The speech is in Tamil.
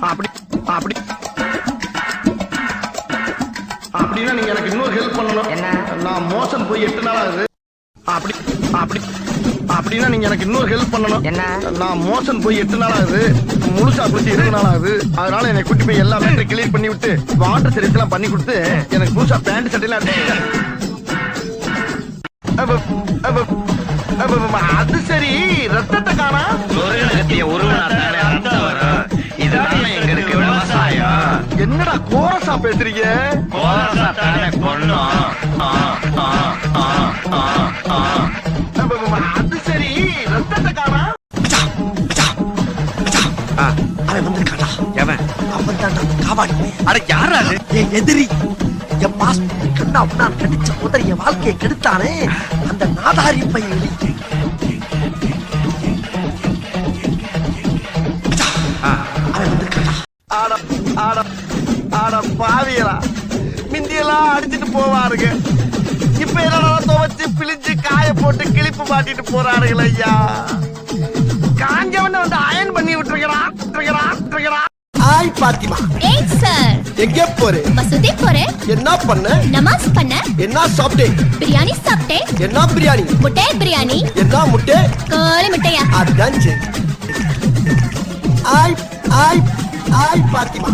அப்படி அப்படி அப்படின்னா நீங்க எனக்கு இன்னொரு ஹெல்ப் பண்ணணும். என்ன? நான் மோசன் போய் 8 நாள் ஆகுது. அப்படி அப்படி அப்படின்னா நீங்க எனக்கு இன்னொரு ஹெல்ப் பண்ணணும். என்ன? நான் மோசன் போய் 8 நாள் ஆகுது. முழுசா குளிச்சு 20 நாள் ஆகுது. அதனால என்னை கூட்டி போய் எல்லா மேட்டரை கிளியர் பண்ணி விட்டு வாட்டர் சர்வீஸ் எல்லாம் பண்ணி கொடுத்து எனக்கு புதுசா பேண்ட் சட்டை எல்லாம் அது சரி, ரத்தத்தை காணா. சொர்க்கத்திய உருவனாத்தானே ரத்தம் வரும். இதுதானே எங்களுக்கு விவசாயம். என்னடா கோரசா பேசுறீங்க? கோரசாத்தானே கொன்னோம். அது சரி, ரத்தத்தை காணா. அவன் வந்திருக்காடா. எவன்? அவன் தான்டா காவாடி. அட யாரா அது? என் எதிரி, என் பாஸ் கண்ணா நான் கடிச்ச முதல் என் வாழ்க்கையை கெடுத்தானே அந்த நாதாரி பையன். அவன் வந்திருக்காடா. ஆட ஆட ஆட பாவியலா, மிந்தியெல்லாம் அடிச்சுட்டு போவாருங்க. இப்ப என்னடா துவைச்சு பிழிஞ்சு காய போட்டு கிளிப்பு மாட்டிட்டு போறாருங்கள ஐயா. காஞ்சவன வந்து அயன் பண்ணி விட்டுருக்கிறான். ஹாய் பாத்திமா. ஏய் சார், எங்கே போறே? மசூதி போறேன். என்ன பண்ண? நமாஸ் பண்ண. என்ன சாப்பிட்டேன்? பிரியாணி சாப்பிட்டேன். என்ன பிரியாணி? முட்டை பிரியாணி. என்ன முட்டை? கோழி முட்டையா? அதான் சரி. Hi hi hi Fathima.